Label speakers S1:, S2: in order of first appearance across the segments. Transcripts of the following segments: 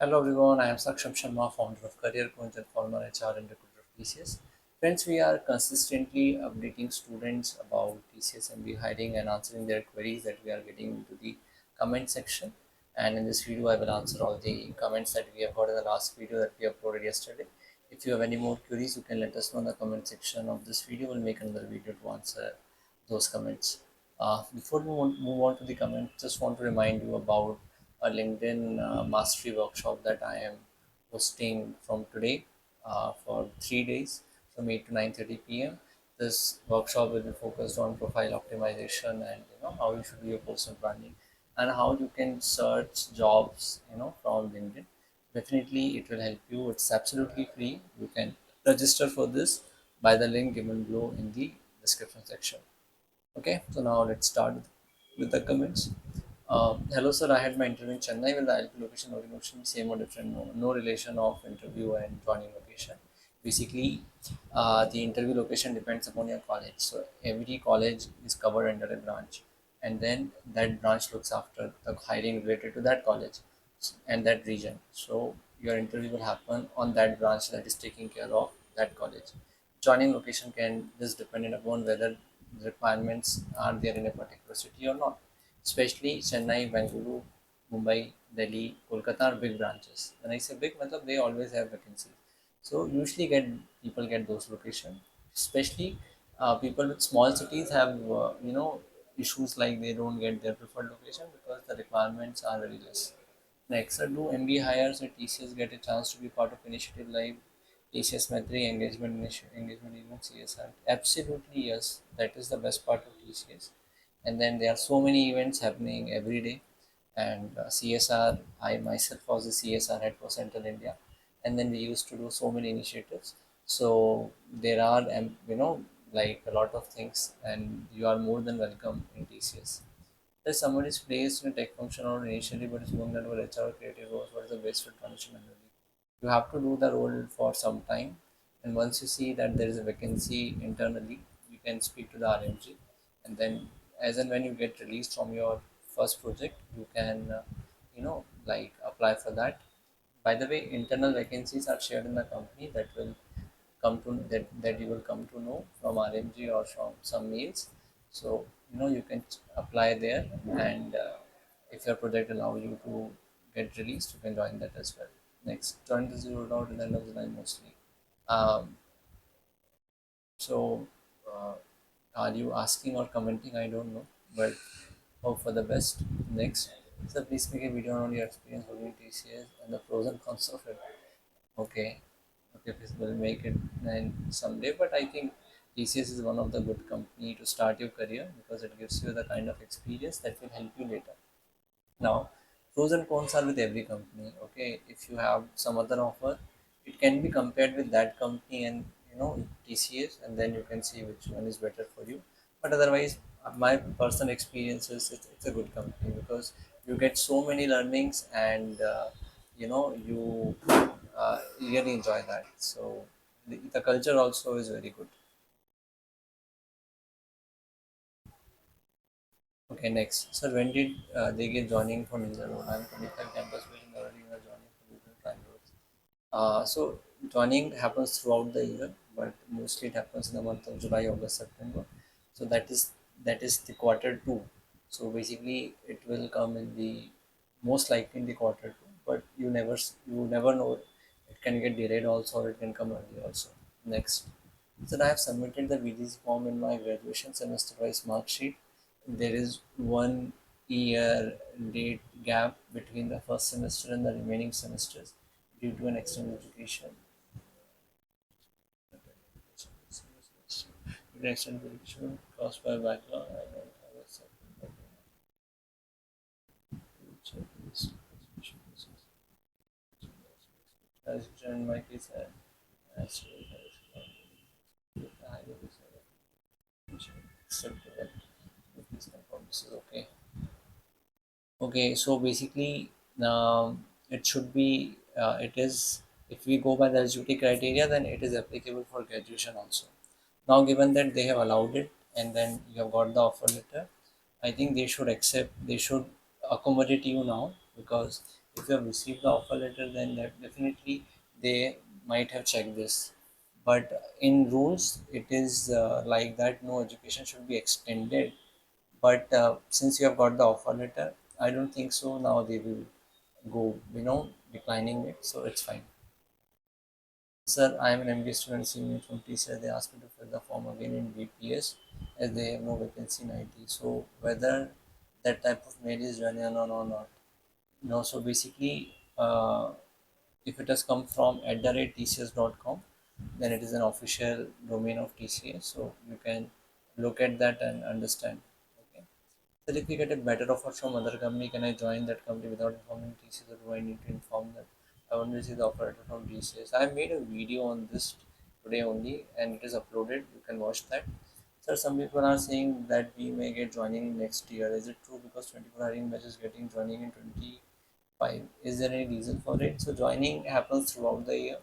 S1: Hello everyone, I am Saksham Sharma, founder of Careerkunj and former HR and recruiter of TCS. Friends, we are consistently updating students about TCS MBA hiring and answering their queries that we are getting into the comment section. And in this video, I will answer all the comments that we have got in the last video that we uploaded yesterday. If you have any more queries, you can let us know in the comment section of this video. We'll make another video to answer those comments. Before we move on to the comments, just want to remind you about a LinkedIn mastery workshop that I am hosting from today for 3 days from 8 to 9:30 p.m. This workshop will be focused on profile optimization and how you should do your personal branding and how you can search jobs from LinkedIn. Definitely, it will help you. It's absolutely free. You can register for this by the link given below in the description section. Okay, so now let's start with the comments. Hello, sir. I had my interview in Chennai. Will the ILP location or emotion same or different? No, no relation of interview and joining location. Basically, the interview location depends upon your college. So every college is covered under a branch, and then that branch looks after the hiring related to that college and that region. So your interview will happen on that branch that is taking care of that college. Joining location can just depend upon whether the requirements are there in a particular city or not. Especially Chennai, Bengaluru, Mumbai, Delhi, Kolkata are big branches. When I say big, matlab they always have vacancies. So usually people get those locations. Especially people with small cities have issues like they don't get their preferred location because the requirements are very less. Next, do MBA hires at TCS get a chance to be part of initiative like TCS Metri engagement event CSR? Absolutely yes. That is the best part of TCS. And then there are so many events happening every day. And CSR, I myself was the CSR head for Central India, and then we used to do so many initiatives. So there are like a lot of things, and you are more than welcome in TCS. If somebody is placed in a tech function or initially but is moving into HR creative roles, what is the best fit transition manually? You have to do the role for some time, and once you see that there is a vacancy internally, you can speak to the RMG, and then as and when you get released from your first project, you can like apply for that. By the way, internal vacancies are shared in the company that you will come to know from RMG or from some mails. So you can apply there, and if your project allow you to get released, you can join that as well. Next, join the zero out at the end of the line mostly. Um, so, uh, are you asking or commenting? I don't know, but hope for the best. Next, so please make a video on your experience working TCS and the pros and cons of it. Okay, okay, please will make it and someday. But I think TCS is one of the good company to start your career because it gives you the kind of experience that will help you later. Now, pros and cons are with every company. Okay, if you have some other offer, it can be compared with that company and TCS, and then you can see which one is better for you. But otherwise, my personal experience is it's a good company because you get so many learnings and you really enjoy that. So the culture also is very good. Okay, next. So when did they get joining for Ninja Road? I'm 25 campus building already in joining for business prime roads. So joining happens throughout the year, but mostly it happens in the month of July, August, September. So that is the quarter two. So basically, it will come in the most likely in the quarter two, but you never know. It can get delayed also, or it can come early also. Next, so I have submitted the VDC form in my graduation semester wise mark sheet. There is 1 year date gap between the first semester and the remaining semesters due to an external education. Due to external education caused by backlog, I don't have a second. As in my case, as except that please confirm this is okay. Okay, so basically, it should be, it is, if we go by the eligibility criteria, then it is applicable for graduation also. Now, given that they have allowed it and then you have got the offer letter, I think they should accept, they should accommodate you now because If you have received the offer letter, then that definitely they might have checked this. But in rules, it is like that no education should be extended. But since you have got the offer letter, I don't think so. Now they will go, declining it. So it's fine. Sir, I am an MBA student senior from TCS. They asked me to fill the form again in VPS as they have no vacancy in IT. So whether that type of mail is genuine or not. No, so basically, if it has come from @tcs.com, then it is an official domain of TCS. So you can look at that and understand. Okay. So if we get a better offer from other company, can I join that company without informing TCS, or do I need to inform them? I want to receive the offer letter from TCS. I made a video on this today only, and it is uploaded. You can watch that. Sir, some people are saying that we may get joining next year. Is it true? Because 24 hiring batch is getting joining in 25. Is there any reason for it? So joining happens throughout the year,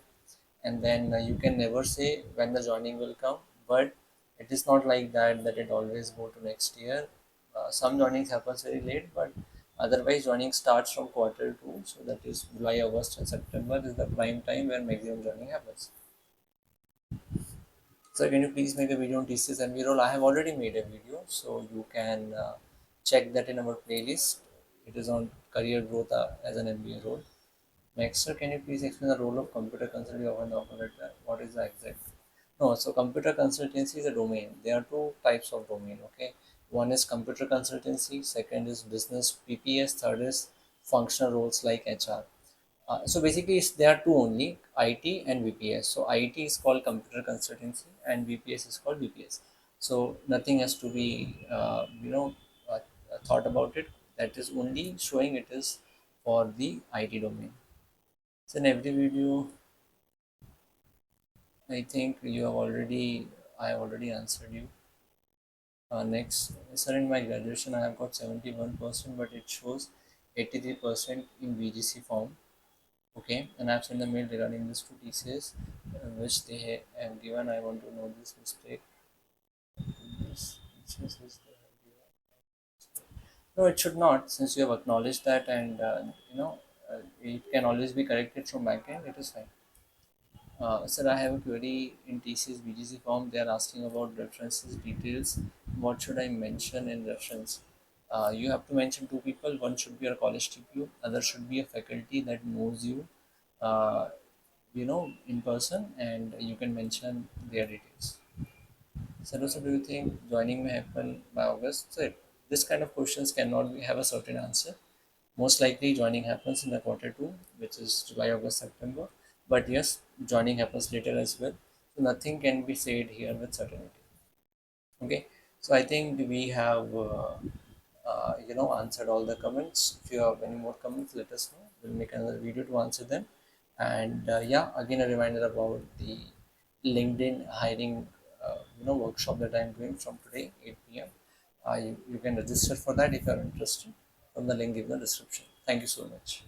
S1: and then you can never say when the joining will come. But it is not like that it always go to next year. Some joinings happens very late, but otherwise joining starts from quarter 2. So that is July, August, and September is the prime time where maximum joining happens. So can you please make a video on TCS MBA role? I have already made a video, so you can check that in our playlist. It is on career growth as an MBA role. Next, sir, can you please explain the role of computer consultancy of an operator? What is the exact? No, so computer consultancy is a domain. There are two types of domain. Okay, one is computer consultancy. Second is business PPS. Third is functional roles like HR. So basically, there are two only, IT and VPS. So IT is called computer consultancy, and VPS is called VPS. So nothing has to be, thought about it. That is only showing it is for the IT domain. So in every video, I think I have already answered you. Next, sir, in my graduation, I have got 71%, but it shows 83% in VGC form. Okay, and I've sent a mail regarding this to TCS, which they have given. I want to know this mistake. This TCS is they have given. No, it should not, since you have acknowledged that, and it can always be corrected from backend. It is fine. Sir, I have a query in TCS BGC form. They are asking about references details. What should I mention in reference? You have to mention two people. One should be your college TPU. Other should be a faculty that knows you, uh, in person, and you can mention their details. So, also, do you think joining may happen by August? So, this kind of questions cannot have a certain answer. Most likely, joining happens in the quarter 2, which is July, August, September. But yes, joining happens later as well. So nothing can be said here with certainty. Okay, so I think we have answered all the comments. If you have any more comments, let us know. We'll make another video to answer them. And yeah, again a reminder about the LinkedIn hiring workshop that I'm doing from today 8 p.m. You can register for that if you are interested from the link in the description. Thank you so much.